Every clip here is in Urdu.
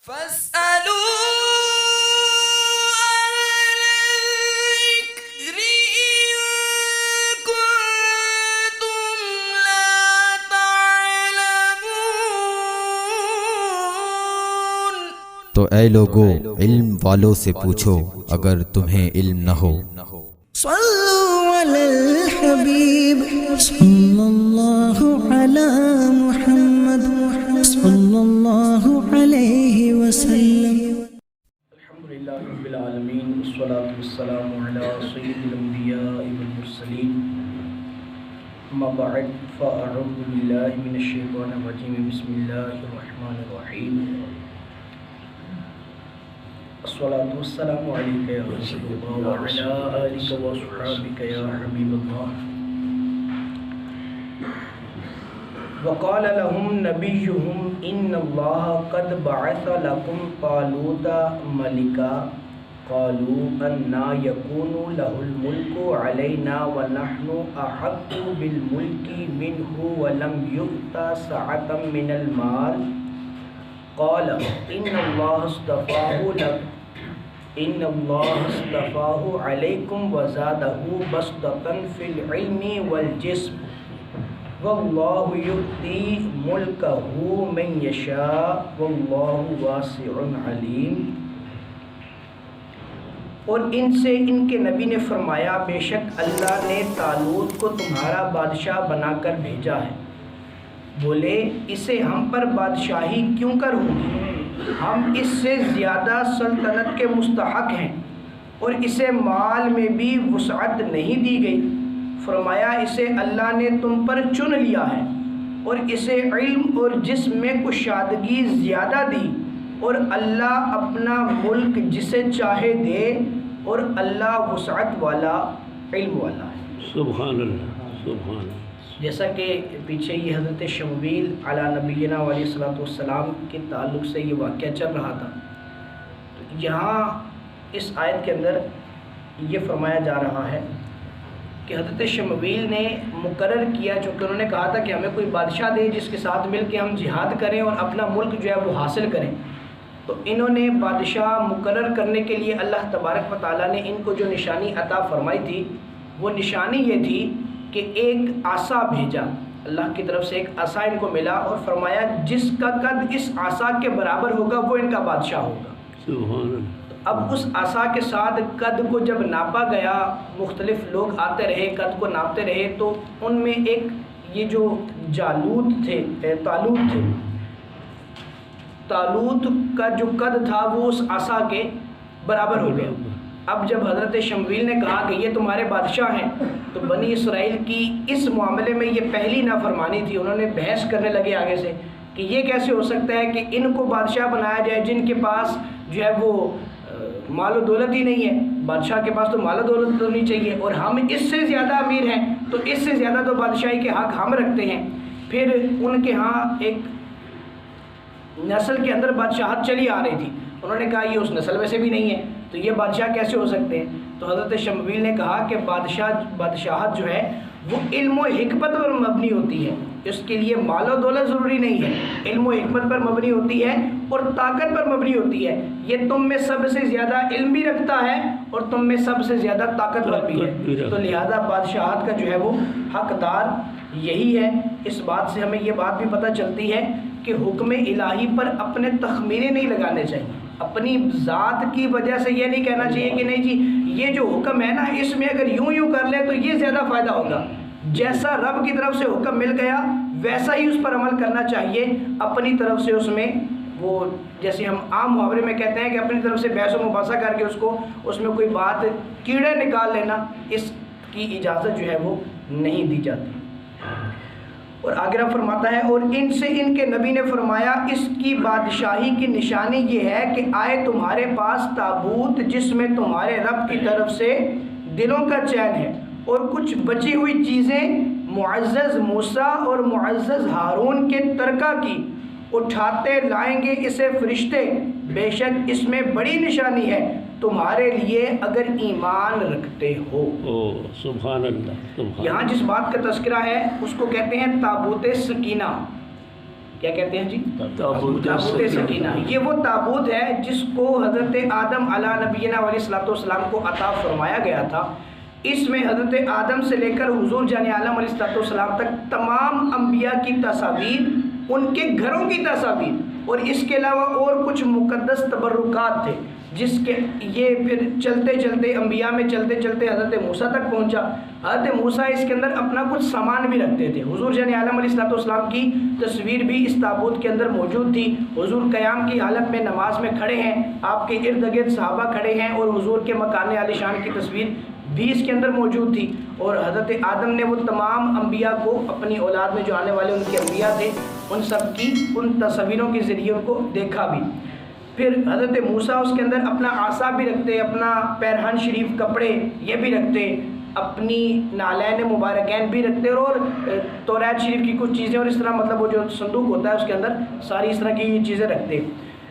فاسألوا الذكر إن كنتم لا تعلمون۔ تو اے لوگو علم والوں سے پوچھو اگر تمہیں علم نہ ہو۔ صلوا علی الحبیب صلی اللہ علی محمد صلی اللہ علیہ وسلم۔ الحمدللہ رب العالمین والصلاة والسلام علی سید الانبیاء والمرسلین، اما بعد فاعوذ باللہ من الشیطان الرجیم، بسم اللہ الرحمن الرحیم۔ الصلاة والسلام علیک یا رسول اللہ وعلی آلک واصحابک یا حبیب اللہ۔ وقال لهم نبيهم إن الله قد بعث لكم طالوت ملكا قالوا أنى يكون له الملك علينا ونحن أحق بالملك منه ولم يؤت سعة من المال قال إن الله اصطفاه عليكم وزاده بسطة في العلم والجسم واللہ یؤتی ملکہ من یشاء واللہ واسع علیم۔ اور ان سے ان کے نبی نے فرمایا، بے شک اللہ نے طالوت کو تمہارا بادشاہ بنا کر بھیجا ہے۔ بولے اسے ہم پر بادشاہی کیوں کروں؟ ہم اس سے زیادہ سلطنت کے مستحق ہیں اور اسے مال میں بھی وسعت نہیں دی گئی۔ فرمایا اسے اللہ نے تم پر چن لیا ہے اور اسے علم اور جسم میں کشادگی زیادہ دی، اور اللہ اپنا ملک جسے چاہے دے، اور اللہ وسعت والا علم والا ہے۔ سبحان اللہ، سبحان اللہ۔ جیسا کہ پیچھے یہ حضرت شمویل علی نبینا علیہ الصلوۃ والسلام کے تعلق سے یہ واقعہ چل رہا تھا، تو یہاں اس آیت کے اندر یہ فرمایا جا رہا ہے کہ حضرت شمویل نے مقرر کیا، چونکہ انہوں نے کہا تھا کہ ہمیں کوئی بادشاہ دے جس کے ساتھ مل کے ہم جہاد کریں اور اپنا ملک جو ہے وہ حاصل کریں، تو انہوں نے بادشاہ مقرر کرنے کے لیے اللہ تبارک و تعالیٰ نے ان کو جو نشانی عطا فرمائی تھی، وہ نشانی یہ تھی کہ ایک عصا بھیجا، اللہ کی طرف سے ایک عصا ان کو ملا، اور فرمایا جس کا قد اس عصا کے برابر ہوگا وہ ان کا بادشاہ ہوگا۔ سبحان اللہ۔ اب اس عصا کے ساتھ قد کو جب ناپا گیا، مختلف لوگ آتے رہے قد کو ناپتے رہے، تو ان میں ایک یہ جو طالوت تھے، طالوت کا جو قد تھا وہ اس عصا کے برابر ہو گیا۔ اب جب حضرت شمویل نے کہا کہ یہ تمہارے بادشاہ ہیں، تو بنی اسرائیل کی اس معاملے میں یہ پہلی نافرمانی تھی۔ انہوں نے بحث کرنے لگے آگے سے کہ یہ کیسے ہو سکتا ہے کہ ان کو بادشاہ بنایا جائے جن کے پاس جو ہے وہ مال و دولت ہی نہیں ہے، بادشاہ کے پاس تو مال و دولت تو نہیں چاہیے، اور ہم اس سے زیادہ امیر ہیں تو اس سے زیادہ تو بادشاہی کے حق ہم رکھتے ہیں۔ پھر ان کے ہاں ایک نسل کے اندر بادشاہت چلی آ رہی تھی، انہوں نے کہا یہ اس نسل میں سے بھی نہیں ہے تو یہ بادشاہ کیسے ہو سکتے ہیں؟ تو حضرت شمویل نے کہا کہ بادشاہت جو ہے وہ علم و حکمت پر مبنی ہوتی ہے، اس کے لیے مال و دولت ضروری نہیں ہے، علم و حکمت پر مبنی ہوتی ہے اور طاقت پر مبنی ہوتی ہے۔ یہ تم میں سب سے زیادہ علم بھی رکھتا ہے اور تم میں سب سے زیادہ طاقتور بھی ہے، تو لہذا بادشاہت کا جو ہے وہ حقدار یہی ہے۔ اس بات سے ہمیں یہ بات بھی پتہ چلتی ہے کہ حکم الہی پر اپنے تخمینے نہیں لگانے چاہیے، اپنی ذات کی وجہ سے یہ نہیں کہنا چاہیے کہ نہیں جی یہ جو حکم ہے نا اس میں اگر یوں کر لے تو یہ زیادہ فائدہ ہوگا۔ جیسا رب کی طرف سے حکم مل گیا ویسا ہی اس پر عمل کرنا چاہیے، اپنی طرف سے اس میں وہ جیسے ہم عام محاورے میں کہتے ہیں کہ اپنی طرف سے بحث و مباحثہ کر کے اس میں کوئی بات کیڑے نکال لینا، اس کی اجازت جو ہے وہ نہیں دی جاتی۔ اور آگے رب فرماتا ہے اور ان سے ان کے نبی نے فرمایا اس کی بادشاہی کی نشانی یہ ہے کہ آئے تمہارے پاس تابوت جس میں تمہارے رب کی طرف سے دلوں کا چین ہے، اور کچھ بچی ہوئی چیزیں معزز موسیٰ اور معزز ہارون کے ترکہ کی، اٹھاتے لائیں گے اسے فرشتے، بے شک اس میں بڑی نشانی ہے تمہارے لیے اگر ایمان رکھتے ہو۔ سبحان اللہ، سبحان۔ یہاں جس بات کا تذکرہ ہے اس کو کہتے ہیں تابوت سکینہ، کیا کہتے ہیں جی؟ تابوت تابوت سکینہ. یہ وہ تابوت ہے جس کو حضرت آدم علیہ نبینا علیہ الصلوۃ والسلام کو عطا فرمایا گیا تھا. اس میں حضرت آدم سے لے کر حضور جان عالم علیہ الصلوۃ والسلام تک تمام انبیاء کی تصاویر، ان کے گھروں کی تصاویر، اور اس کے علاوہ اور کچھ مقدس تبرکات تھے، جس کے یہ پھر چلتے چلتے انبیاء میں چلتے چلتے حضرت موسیٰ تک پہنچا. حضرت موسیٰ اس کے اندر اپنا کچھ سامان بھی رکھتے تھے. حضور جان عالم علیہ الصلوۃ والسلام کی تصویر بھی اس تابوت کے اندر موجود تھی. حضور قیام کی حالت میں نماز میں کھڑے ہیں، آپ کے ارد گرد صحابہ کھڑے ہیں، اور حضور کے مکان عالی شان کی تصویر بھی اس کے اندر موجود تھی. اور حضرت آدم نے وہ تمام انبیاء کو، اپنی اولاد میں جو آنے والے ان کے انبیاء تھے، ان سب کی ان تصویروں کے ذریعے ان کو دیکھا بھی. پھر حضرت موسیٰ اس کے اندر اپنا عصا بھی رکھتے، اپنا پیرہن شریف کپڑے یہ بھی رکھتے، اپنی نالین مبارکین بھی رکھتے، اور توریت شریف کی کچھ چیزیں، اور اس طرح مطلب وہ جو صندوق ہوتا ہے اس کے اندر ساری اس طرح کی چیزیں رکھتے.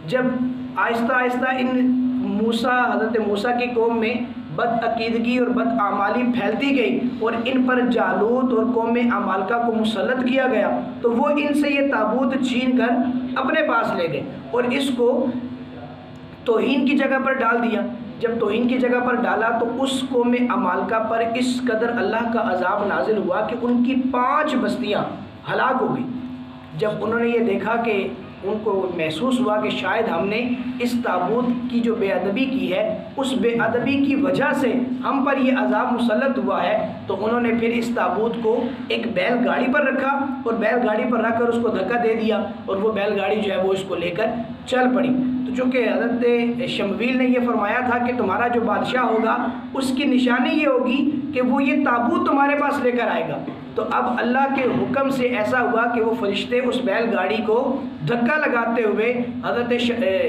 جب آہستہ آہستہ حضرت موسیٰ کی قوم میں بد عقیدگی اور بد اعمالی پھیلتی گئی اور ان پر جالوت اور قوم عمالقہ کو مسلط کیا گیا، تو وہ ان سے یہ تابوت چھین کر اپنے پاس لے گئے اور اس کو توہین کی جگہ پر ڈال دیا. جب توہین کی جگہ پر ڈالا تو اس قوم عمالقہ پر اس قدر اللہ کا عذاب نازل ہوا کہ ان کی 5 بستیاں ہلاک ہو گئی. جب انہوں نے یہ دیکھا کہ ان کو محسوس ہوا کہ شاید ہم نے اس تابوت کی جو بے ادبی کی ہے، اس بے ادبی کی وجہ سے ہم پر یہ عذاب مسلط ہوا ہے، تو انہوں نے پھر اس تابوت کو ایک بیل گاڑی پر رکھا اور بیل گاڑی پر رکھ کر اس کو دھکا دے دیا، اور وہ بیل گاڑی جو ہے وہ اس کو لے کر چل پڑی. تو چونکہ حضرت شمویل نے یہ فرمایا تھا کہ تمہارا جو بادشاہ ہوگا اس کی نشانی یہ ہوگی کہ وہ یہ تابوت تمہارے پاس لے کر آئے گا. تو اب اللہ کے حکم سے ایسا ہوا کہ وہ فرشتے اس بیل گاڑی کو دھکا لگاتے ہوئے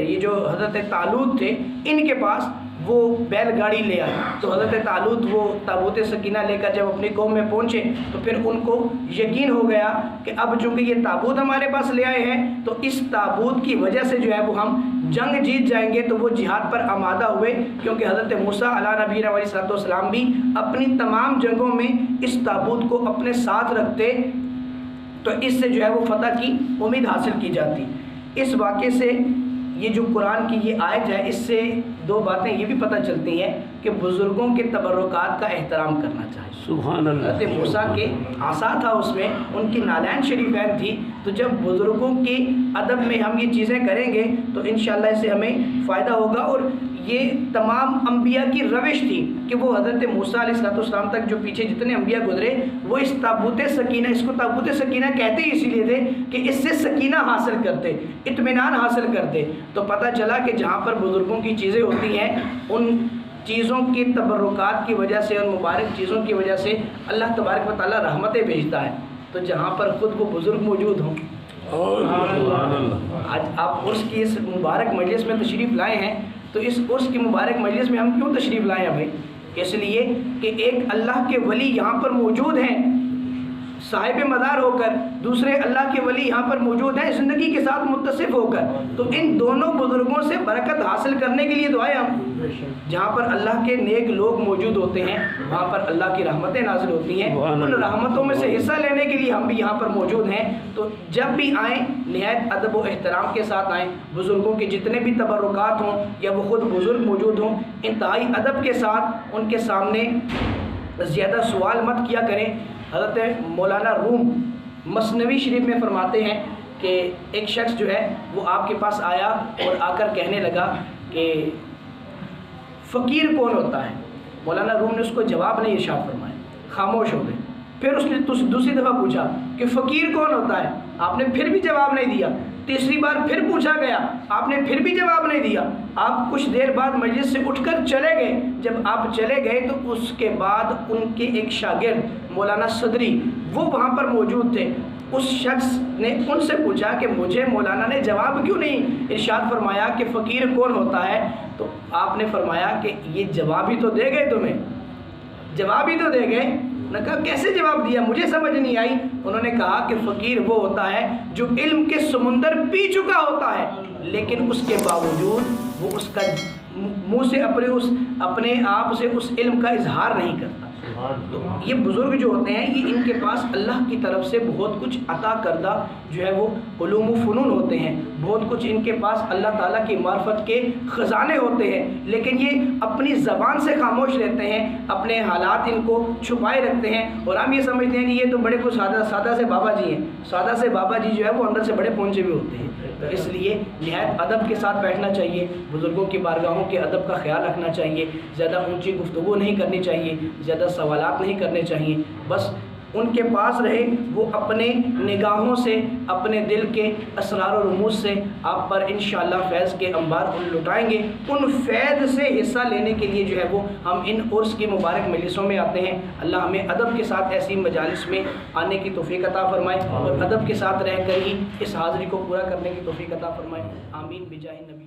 یہ جو حضرت طالوت تھے ان کے پاس وہ بیل گاڑی لے آئے. تو حضرت طالوت وہ تابوت سکینہ لے کر جب اپنی قوم میں پہنچے تو پھر ان کو یقین ہو گیا کہ اب چونکہ یہ تابوت ہمارے پاس لے آئے ہیں تو اس تابوت کی وجہ سے جو ہے وہ ہم جنگ جیت جائیں گے. تو وہ جہاد پر آمادہ ہوئے، کیونکہ حضرت موسیٰ علیہ نبینا علیہ الصلوۃ والسلام بھی اپنی تمام جنگوں میں اس تابوت کو اپنے ساتھ رکھتے، تو اس سے جو ہے وہ فتح کی امید حاصل کی جاتی. اس واقعے سے یہ جو قرآن کی یہ آیت ہے، اس سے 2 باتیں یہ بھی پتہ چلتی ہیں کہ بزرگوں کے تبرکات کا احترام کرنا چاہیے. سبحان اللہ. حضرت موسیٰ کے عصا تھا، اس میں ان کی نالین شریفین تھی. تو جب بزرگوں کی ادب میں ہم یہ چیزیں کریں گے تو انشاءاللہ اس سے ہمیں فائدہ ہوگا. اور یہ تمام انبیاء کی روش تھی کہ وہ حضرت موسیٰ علیہ السلام تک جو پیچھے جتنے انبیاء گزرے وہ اس تابوت سکینہ، اس کو تابوت سکینہ کہتے ہی اسی لیے تھے کہ اس سے سکینہ حاصل کرتے، اطمینان حاصل کرتے. تو پتہ چلا کہ جہاں پر بزرگوں کی چیزیں ہوتی ہیں ان چیزوں کی تبرکات کی وجہ سے، ان مبارک چیزوں کی وجہ سے اللہ تبارک و تعالیٰ رحمتیں بھیجتا ہے. تو جہاں پر خود وہ بزرگ موجود ہوں، آج آپ عرس کی اس مبارک مجلس میں تشریف لائے ہیں، تو اس عرس کی مبارک مجلس میں ہم کیوں تشریف لائے ہیں بھائی؟ اس لیے کہ ایک اللہ کے ولی یہاں پر موجود ہیں صاحب مدار ہو کر، دوسرے اللہ کے ولی یہاں پر موجود ہیں زندگی کے ساتھ متصف ہو کر. تو ان دونوں بزرگوں سے برکت حاصل کرنے کے لیے دعائیں ہم، جہاں پر اللہ کے نیک لوگ موجود ہوتے ہیں وہاں پر اللہ کی رحمتیں نازل ہوتی ہیں. ان رحمتوں میں سے حصہ لینے کے لیے ہم بھی یہاں پر موجود ہیں. تو جب بھی آئیں نہایت ادب و احترام کے ساتھ آئیں. بزرگوں کے جتنے بھی تبرکات ہوں یا وہ خود بزرگ موجود ہوں، انتہائی ادب کے ساتھ ان کے سامنے زیادہ سوال مت کیا کریں. حضرت مولانا روم مثنوی شریف میں فرماتے ہیں کہ ایک شخص جو ہے وہ آپ کے پاس آیا اور آ کر کہنے لگا کہ فقیر کون ہوتا ہے. مولانا روم نے اس کو جواب نہیں ارشاد فرمایا، خاموش ہو گئے. پھر اس نے دوسری دفعہ پوچھا کہ فقیر کون ہوتا ہے، آپ نے پھر بھی جواب نہیں دیا. تیسری بار پھر پوچھا گیا، آپ نے پھر بھی جواب نہیں دیا. آپ کچھ دیر بعد مجلس سے اٹھ کر چلے گئے. جب آپ چلے گئے تو اس کے بعد ان کے ایک شاگرد مولانا صدری وہ وہاں پر موجود تھے. اس شخص نے ان سے پوچھا کہ مجھے مولانا نے جواب کیوں نہیں ارشاد فرمایا کہ فقیر کون ہوتا ہے. تو آپ نے فرمایا کہ یہ جواب ہی تو دے گئے، تمہیں جواب ہی تو دے گئے. نے کہا کیسے جواب دیا، مجھے سمجھ نہیں آئی. انہوں نے کہا کہ فقیر وہ ہوتا ہے جو علم کے سمندر پی چکا ہوتا ہے لیکن اس کے باوجود وہ اس کا منہ سے اپنے آپ سے اس علم کا اظہار نہیں کرتا. تو یہ بزرگ جو ہوتے ہیں یہ ان کے پاس اللہ کی طرف سے بہت کچھ عطا کردہ جو ہے وہ علوم و فنون ہوتے ہیں، بہت کچھ ان کے پاس اللہ تعالیٰ کی معرفت کے خزانے ہوتے ہیں، لیکن یہ اپنی زبان سے خاموش رہتے ہیں، اپنے حالات ان کو چھپائے رکھتے ہیں، اور ہم یہ سمجھتے ہیں کہ یہ تو بڑے کو سادہ سے بابا جی ہیں، سادہ سے بابا جی جو ہے وہ اندر سے بڑے پہنچے ہوئے ہوتے ہیں۔ تو اس لیے نہایت ادب کے ساتھ بیٹھنا چاہیے، بزرگوں کی بارگاہوں کے ادب کا خیال رکھنا چاہیے، زیادہ اونچی گفتگو نہیں کرنی چاہیے، زیادہ سوالات نہیں کرنے چاہیے، بس ان کے پاس رہے، وہ اپنے نگاہوں سے، اپنے دل کے اسرار و رموز سے آپ پر انشاءاللہ فیض کے انبار لٹائیں گے۔ ان فیض سے حصہ لینے کے لیے جو ہے وہ ہم ان عرس کی مبارک مجلسوں میں آتے ہیں۔ اللہ ہمیں ادب کے ساتھ ایسی مجالس میں آنے کی توفیق عطا فرمائے، اور ادب کے ساتھ رہ کر ہی اس حاضری کو پورا کرنے کی توفیق عطا فرمائے۔ آمین بجاہ نبی۔